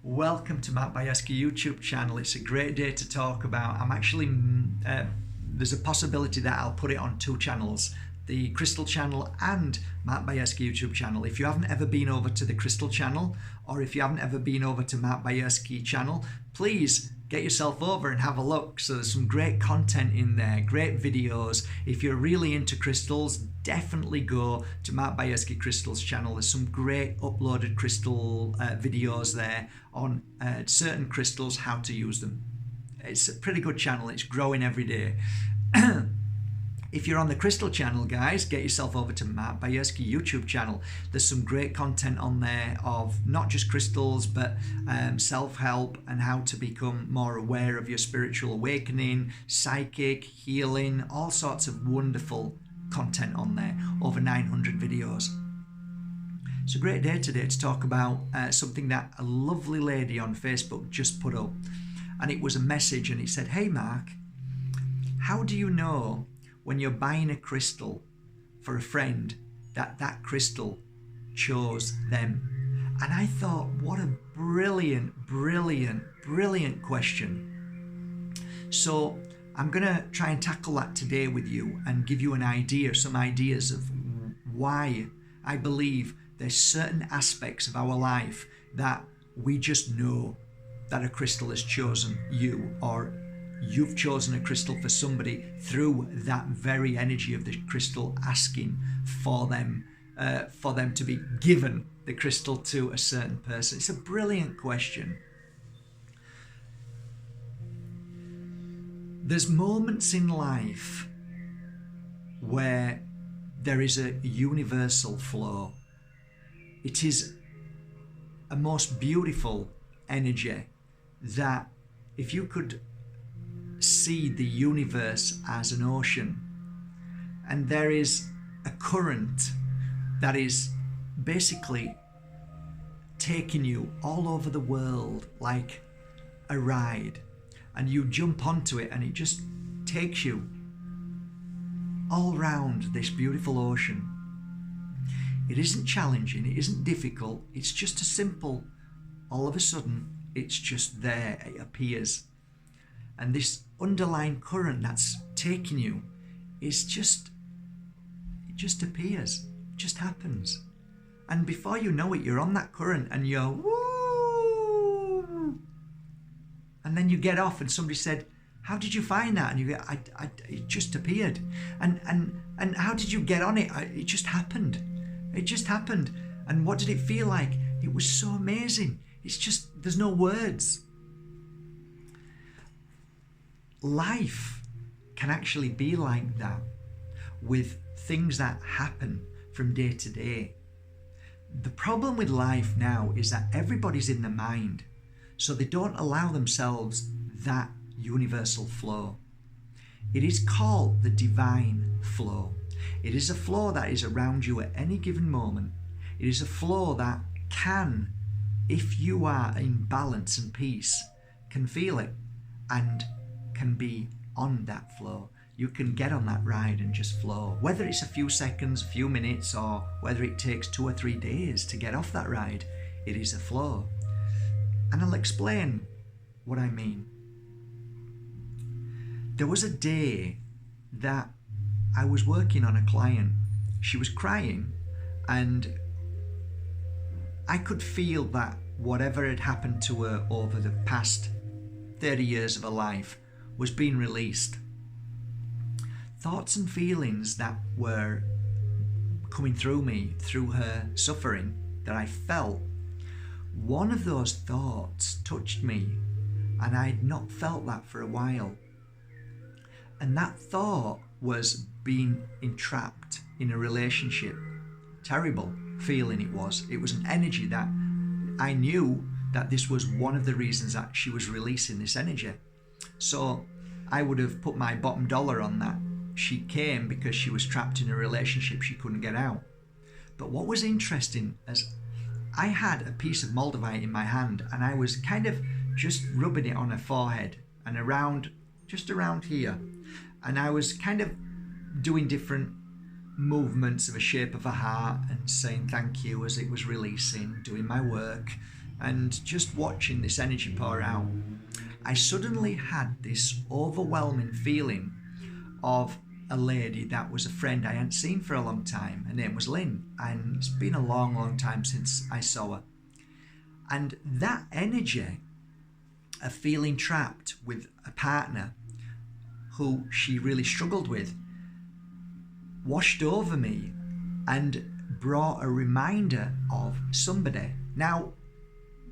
Welcome to Matt Bajerski YouTube channel. It's a great day to talk about. There's a possibility that I'll put it on two channels, the Crystal channel and Matt Bajerski YouTube channel. If you haven't ever been over to the Crystal channel, or if you haven't ever been over to Matt Bajerski channel, please get yourself over and have a look. So there's some great content in there, great videos. If you're really into crystals, definitely go to Matt Bajerski Crystals channel. There's some great uploaded crystal videos there on certain crystals, how to use them. It's a pretty good channel. It's growing every day. If you're on the Crystal channel, guys, get yourself over to Matt Bajerski YouTube channel. There's some great content on there of not just crystals, but self-help and how to become more aware of your spiritual awakening, psychic, healing, all sorts of wonderful content on there. Over 900 videos. It's a great day today to talk about something that a lovely lady on Facebook just put up. And it was a message and it said, "Hey Mark, how do you know when you're buying a crystal for a friend that crystal chose them?" And I thought, what a brilliant question. So I'm gonna try and tackle that today with you and give you some ideas of why I believe there's certain aspects of our life that we just know that a crystal has chosen you, or you've chosen a crystal for somebody through that very energy of the crystal asking for them to be given the crystal to a certain person. It's a brilliant question. There's moments in life where there is a universal flow. It is a most beautiful energy that if you could see the universe as an ocean, and there is a current that is basically taking you all over the world like a ride, and you jump onto it and it just takes you all round this beautiful ocean. It isn't challenging, it isn't difficult, it's just a simple, all of a sudden it's just there, it appears. And this underlying current that's taking you it just appears, it just happens. And before you know it, you're on that current and you're woo! And then you get off and somebody said, "How did you find that?" And you go, it just appeared. And how did you get on it? It just happened. It just happened. And what did it feel like? It was so amazing. It's just, there's no words. Life can actually be like that, with things that happen from day to day. The problem with life now is that everybody's in the mind, so they don't allow themselves that universal flow. It is called the divine flow. It is a flow that is around you at any given moment. It is a flow that can, if you are in balance and peace, can feel it and can be on that flow. You can get on that ride and just flow. Whether it's a few seconds, a few minutes, or whether it takes 2 or 3 days to get off that ride, it is a flow. And I'll explain what I mean. There was a day that I was working on a client. She was crying, and I could feel that whatever had happened to her over the past 30 years of her life was being released. Thoughts and feelings that were coming through me, through her suffering, that I felt, one of those thoughts touched me, and I had not felt that for a while. And that thought was being entrapped in a relationship. Terrible feeling it was. It was an energy that I knew that this was one of the reasons that she was releasing this energy. So I would have put my bottom dollar on that. She came because she was trapped in a relationship she couldn't get out. But what was interesting is I had a piece of Moldavite in my hand, and I was kind of just rubbing it on her forehead and just around here. And I was kind of doing different movements of a shape of a heart and saying thank you as it was releasing, doing my work, and just watching this energy pour out, I suddenly had this overwhelming feeling of a lady that was a friend I hadn't seen for a long time. Her name was Lynn, and it's been a long, long time since I saw her. And that energy of feeling trapped with a partner who she really struggled with washed over me and brought a reminder of somebody. Now,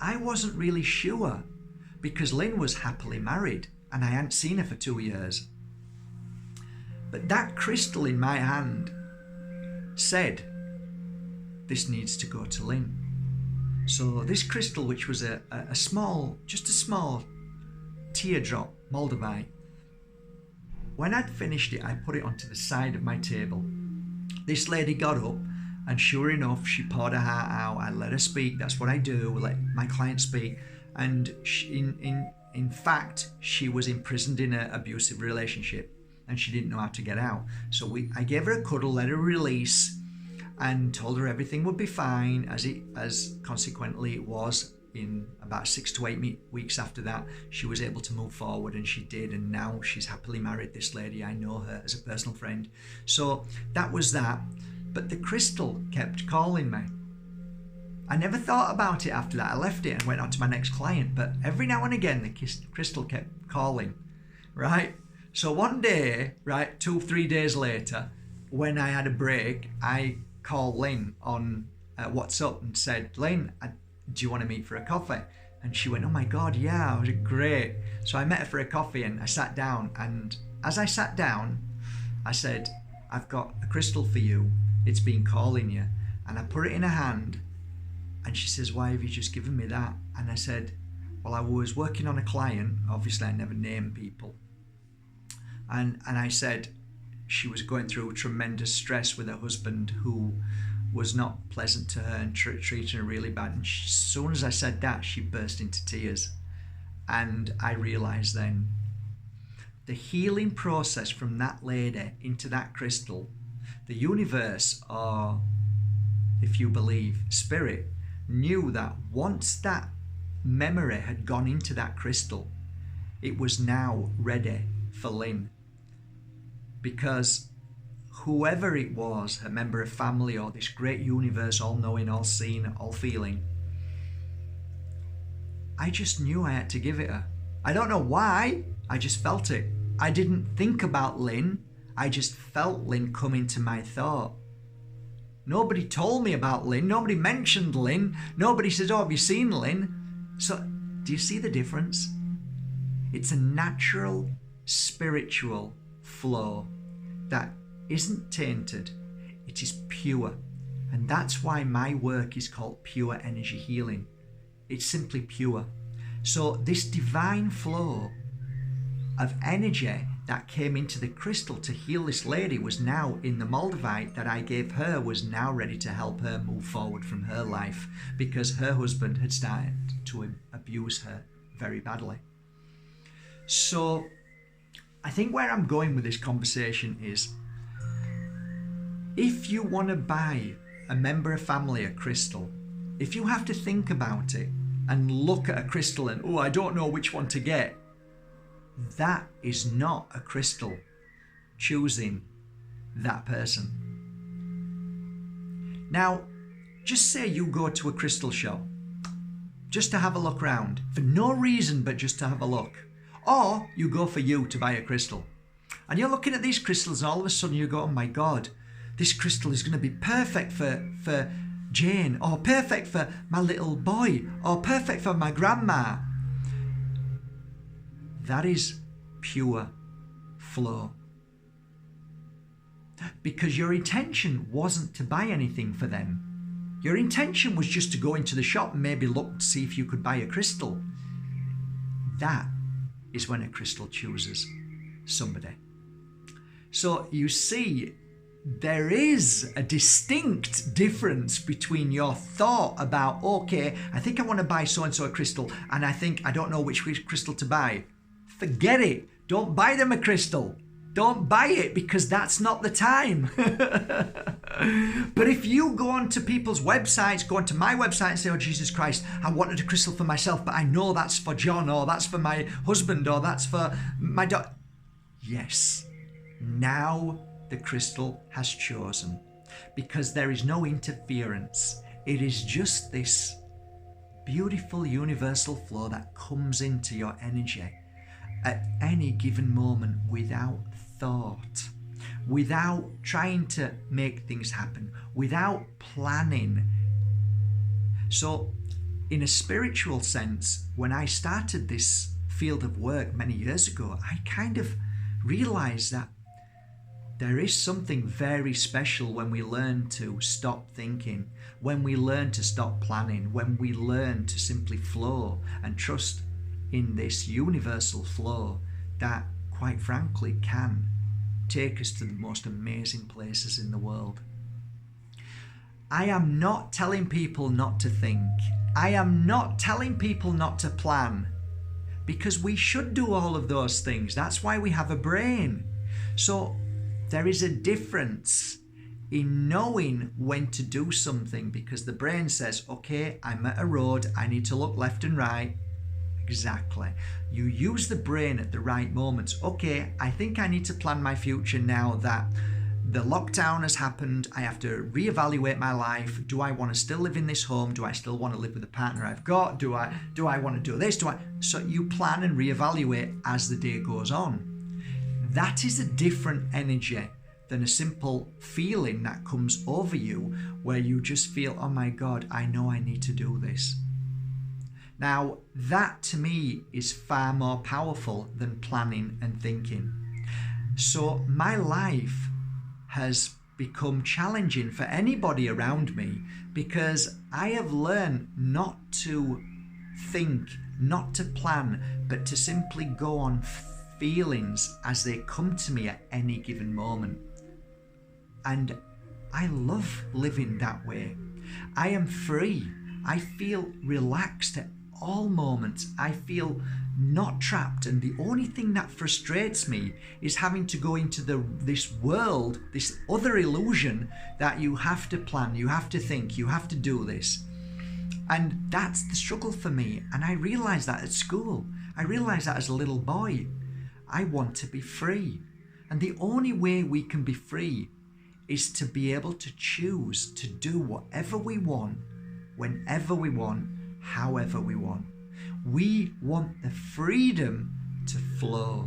I wasn't really sure because Lynn was happily married and I hadn't seen her for 2 years. But that crystal in my hand said, this needs to go to Lynn. So this crystal, which was a small teardrop Moldavite, when I'd finished it, I put it onto the side of my table. This lady got up, and sure enough, she poured her heart out. I let her speak. That's what I do, let my client speak. And in fact, she was imprisoned in an abusive relationship, and she didn't know how to get out. So I gave her a cuddle, let her release, and told her everything would be fine, as consequently it was. In about 6 to 8 weeks after that, she was able to move forward, and she did, and now she's happily married, this lady. I know her as a personal friend. So that was that. But the crystal kept calling me. I never thought about it after that. I left it and went on to my next client, but every now and again the crystal kept calling, right? So one day, right, 2-3 days later, when I had a break, I called Lynn on WhatsApp and said, Lynn, do you want to meet for a coffee? And she went, oh my God, yeah, it was great. So I met her for a coffee and I sat down, and as I sat down, I said, I've got a crystal for you. It's been calling you. And I put it in her hand, and she says, why have you just given me that? And I said, well, I was working on a client. Obviously, I never name people. And I said she was going through tremendous stress with her husband, who was not pleasant to her and treating her really bad. And as soon as I said that, she burst into tears. And I realized then the healing process from that lady into that crystal, the universe, or if you believe spirit, knew that once that memory had gone into that crystal, it was now ready for Lynn. Because whoever it was, a member of family or this great universe, all knowing, all seeing, all feeling, I just knew I had to give it her. I don't know why, I just felt it. I didn't think about Lynn, I just felt Lynn come into my thought. Nobody told me about Lynn, nobody mentioned Lynn, nobody said, oh, have you seen Lynn? So, do you see the difference? It's a natural, spiritual flow that isn't tainted, it is pure. And that's why my work is called pure energy healing. It's simply pure. So this divine flow of energy that came into the crystal to heal this lady was now in the Moldavite that I gave her, was now ready to help her move forward from her life, because her husband had started to abuse her very badly. So I think where I'm going with this conversation is, if you want to buy a member of family a crystal, if you have to think about it and look at a crystal and, oh, I don't know which one to get, that is not a crystal choosing that person. Now, just say you go to a crystal show just to have a look around, for no reason but just to have a look. Or you go for you to buy a crystal. And you're looking at these crystals and all of a sudden you go, oh my God, this crystal is going to be perfect for Jane, or perfect for my little boy, or perfect for my grandma. That is pure flow. Because your intention wasn't to buy anything for them. Your intention was just to go into the shop and maybe look to see if you could buy a crystal. That is when a crystal chooses somebody. So you see, there is a distinct difference between your thought about, okay, I think I want to buy so-and-so a crystal, and I think I don't know which crystal to buy. Forget it. Don't buy them a crystal. Don't buy it, because that's not the time. But if you go onto people's websites, go onto my website and say, oh, Jesus Christ, I wanted a crystal for myself, but I know that's for John, or that's for my husband, or that's for my daughter. Yes, now the crystal has chosen, because there is no interference. It is just this beautiful universal flow that comes into your energy at any given moment without thought, without trying to make things happen, without planning. So in a spiritual sense, when I started this field of work many years ago, I kind of realized that there is something very special when we learn to stop thinking, when we learn to stop planning, when we learn to simply flow and trust in this universal flow that, quite frankly, can take us to the most amazing places in the world. I am not telling people not to think. I am not telling people not to plan, because we should do all of those things. That's why we have a brain. So there is a difference in knowing when to do something, because the brain says, okay, I'm at a road, I need to look left and right. Exactly. You use the brain at the right moments. Okay, I think I need to plan my future now that the lockdown has happened. I have to reevaluate my life. Do I want to still live in this home? Do I still want to live with the partner I've got? Do I want to do this? So you plan and reevaluate as the day goes on. That is a different energy than a simple feeling that comes over you where you just feel, oh my God, I know I need to do this. Now, that to me is far more powerful than planning and thinking. So my life has become challenging for anybody around me, because I have learned not to think, not to plan, but to simply go on feelings as they come to me at any given moment. And I love living that way. I am free. I feel relaxed at all moments. I feel not trapped, and the only thing that frustrates me is having to go into this world, this other illusion that you have to plan, you have to think, you have to do this. And that's the struggle for me. And I realized that at school. I realized that as a little boy. I want to be free. And the only way we can be free is to be able to choose to do whatever we want, whenever we want, however we want. We want the freedom to flow.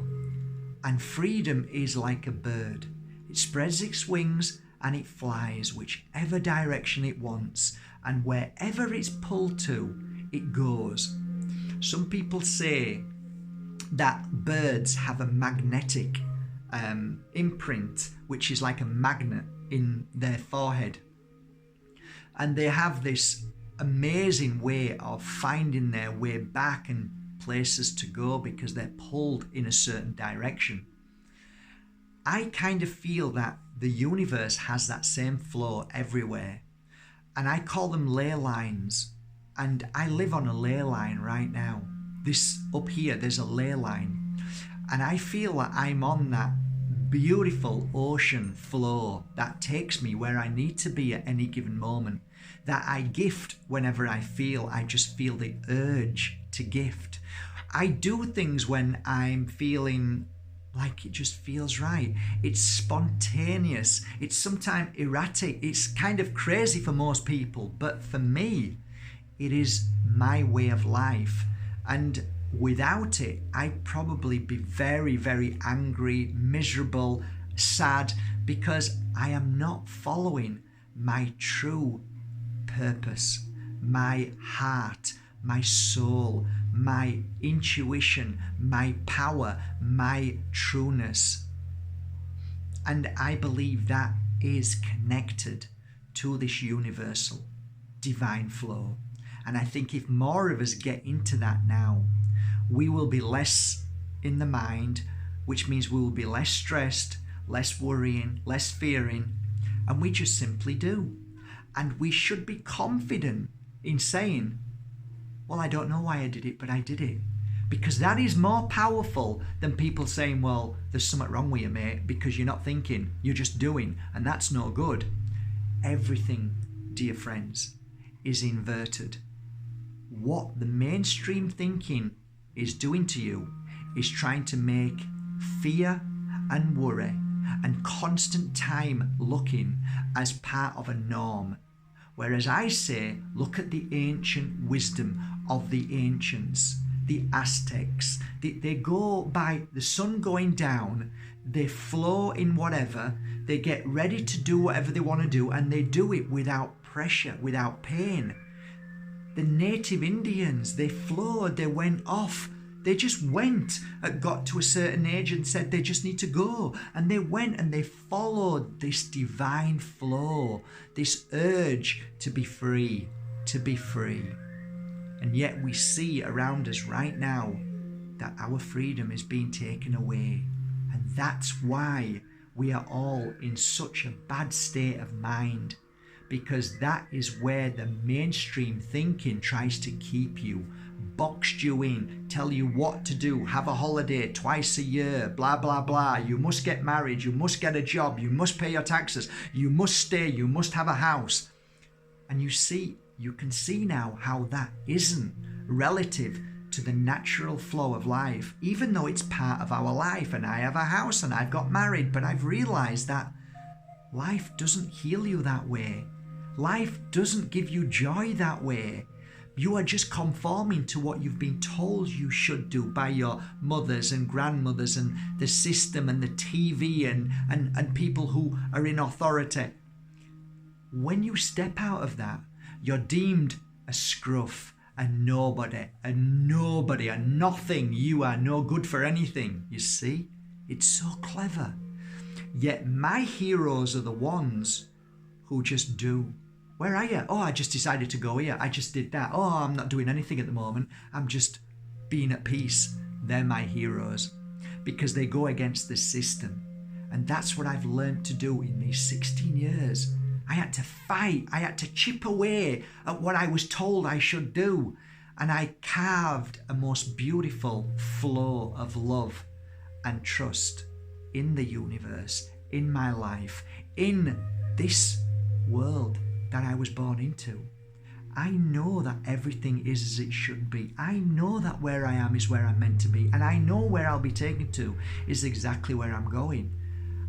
And freedom is like a bird. It spreads its wings and it flies whichever direction it wants, and wherever it's pulled to, it goes. Some people say that birds have a magnetic imprint, which is like a magnet in their forehead. And they have this amazing way of finding their way back and places to go because they're pulled in a certain direction. I kind of feel that the universe has that same flow everywhere, and I call them ley lines. And I live on a ley line right now. This up here, there's a ley line, and I feel that I'm on that beautiful ocean flow that takes me where I need to be at any given moment, that I gift whenever I just feel the urge to gift. I do things when I'm feeling like it just feels right. It's spontaneous. It's sometimes erratic. It's kind of crazy for most people, but for me, it is my way of life. And without it, I'd probably be very, very angry, miserable, sad, because I am not following my true purpose, my heart, my soul, my intuition, my power, my trueness. And I believe that is connected to this universal divine flow. And I think if more of us get into that now, we will be less in the mind, which means we will be less stressed, less worrying, less fearing, and we just simply do. And we should be confident in saying, well, I don't know why I did it, but I did it. Because that is more powerful than people saying, well, there's something wrong with you, mate, because you're not thinking, you're just doing, and that's no good. everything, dear friends, is inverted. What the mainstream thinking is doing to you is trying to make fear and worry and constant time looking as part of a norm. Whereas I say, look at the ancient wisdom of the ancients, the Aztecs. They go by the sun going down, they flow in whatever, they get ready to do whatever they want to do, and they do it without pressure, without pain. The native Indians, they flowed, they went off. They just went, got to a certain age and said they just need to go. And they went and they followed this divine flow, this urge to be free, to be free. And yet we see around us right now that our freedom is being taken away. And that's why we are all in such a bad state of mind, because that is where the mainstream thinking tries to keep you, boxed you in, tell you what to do, have a holiday twice a year, blah, blah, blah. You must get married, you must get a job, you must pay your taxes, you must stay, you must have a house. And you can see now how that isn't relative to the natural flow of life, even though it's part of our life. And I have a house and I've got married, but I've realized that life doesn't heal you that way. Life doesn't give you joy that way. You are just conforming to what you've been told you should do by your mothers and grandmothers and the system and the TV and people who are in authority. When you step out of that, you're deemed a scruff, a nobody, a nothing. You are no good for anything. You see? It's so clever. Yet my heroes are the ones who just do. Where are you? Oh, I just decided to go here. I just did that. Oh, I'm not doing anything at the moment. I'm just being at peace. They're my heroes because they go against the system. And that's what I've learned to do in these 16 years. I had to fight. I had to chip away at what I was told I should do. And I carved a most beautiful flow of love and trust in the universe, in my life, in this world that I was born into. I know that everything is as it should be. I know that where I am is where I'm meant to be. And I know where I'll be taken to is exactly where I'm going.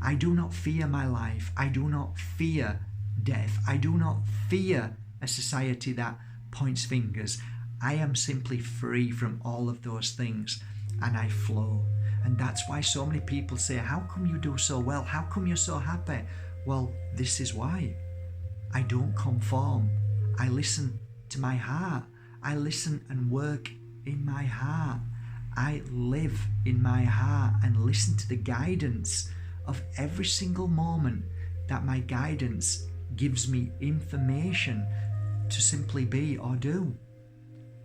I do not fear my life. I do not fear death. I do not fear a society that points fingers. I am simply free from all of those things and I flow. And that's why so many people say, how come you do so well? How come you're so happy? Well, this is why. I don't conform. I listen to my heart. I listen and work in my heart. I live in my heart and listen to the guidance of every single moment that my guidance gives me information to simply be or do.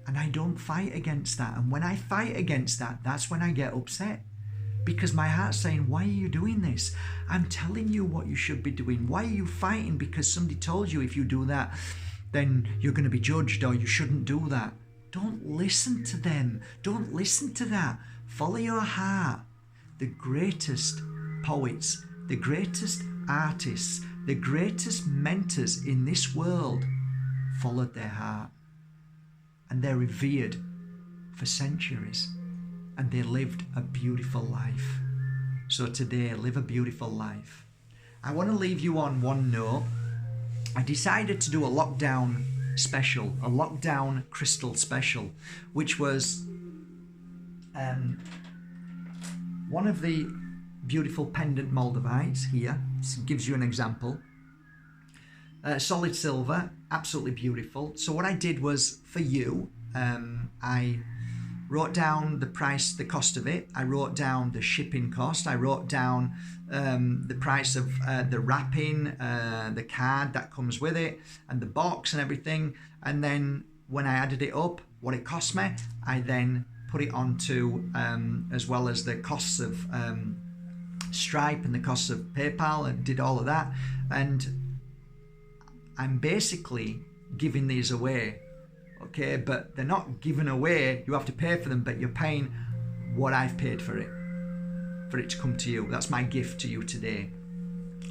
And I don't fight against that. And when I fight against that, that's when I get upset. Because my heart's saying, why are you doing this? I'm telling you what you should be doing. Why are you fighting because somebody told you if you do that, then you're going to be judged or you shouldn't do that? Don't listen to them. Don't listen to that. Follow your heart. The greatest poets, the greatest artists, the greatest mentors in this world followed their heart. And they're revered for centuries. And they lived a beautiful life. So today, live a beautiful life. I want to leave you on one note. I decided to do a lockdown special, a lockdown crystal special, which was one of the beautiful pendant Moldavites here. This gives you an example. Solid silver, absolutely beautiful. So what I did was, for you, I wrote down the price, the cost of it. I wrote down the shipping cost. I wrote down the price of the wrapping, the card that comes with it, and the box and everything. And then when I added it up, what it cost me, I then put it onto, as well as the costs of Stripe and the costs of PayPal, and did all of that. And I'm basically giving these away. Okay, but they're not given away. You have to pay for them, but you're paying what I've paid for it to come to you. That's my gift to you today.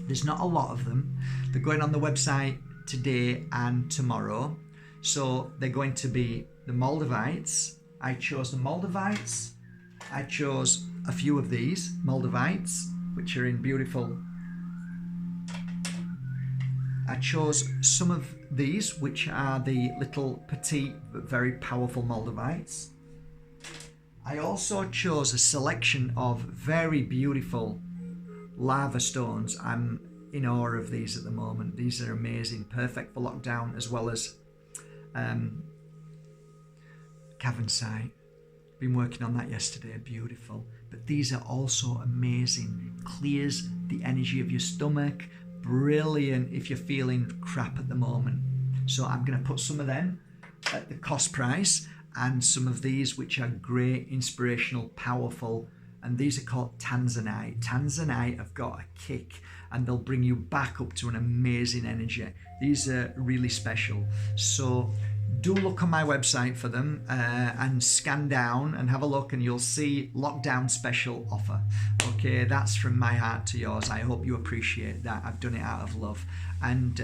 There's not a lot of them. They're going on the website today and tomorrow. So they're going to be the Moldavites. I chose the Moldavites. I chose a few of these Moldavites, which are in beautiful. I chose some of these, which are the little petite but very powerful Moldavites. I also chose a selection of very beautiful lava stones. I'm in awe of these at the moment. These are amazing, perfect for lockdown, as well as Cavensite. Been working on that yesterday, beautiful. But these are also amazing. Clears the energy of your stomach. Brilliant if you're feeling crap at the moment. So I'm going to put some of them at the cost price, and some of these which are great, inspirational, powerful, and these are called Tanzanite. Tanzanite have got a kick, and they'll bring you back up to an amazing energy. These are really special. So do look on my website for them and scan down and have a look, and you'll see lockdown special offer. Okay, that's from my heart to yours. I hope you appreciate that. I've done it out of love. And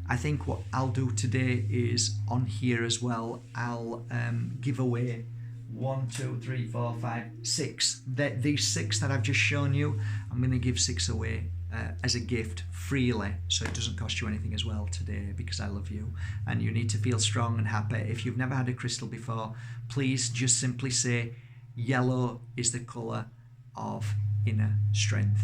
I think what I'll do today is on here as well, I'll give away 1, 2, 3, 4, 5, 6. These 6 that I've just shown you, I'm going to give 6 away as a gift freely, so it doesn't cost you anything as well today, because I love you and you need to feel strong and happy. If you've never had a crystal before, please just simply say yellow is the colour of inner strength,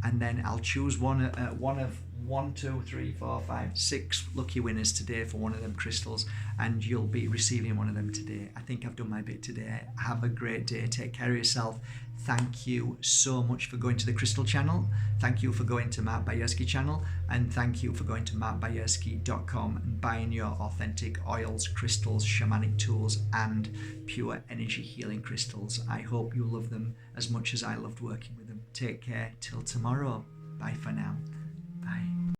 and then I'll choose one of 1, 2, 3, 4, 5, 6 lucky winners today for one of them crystals, and you'll be receiving one of them today. I think I've done my bit today. Have a great day. Take care of yourself. Thank you so much for going to the Crystal channel. Thank you for going to Mark Bajerski channel, and thank you for going to markbajerski.com and buying your authentic oils, crystals, shamanic tools, and pure energy healing crystals. I hope you love them as much as I loved working with them. Take care till tomorrow. Bye for now. Bye.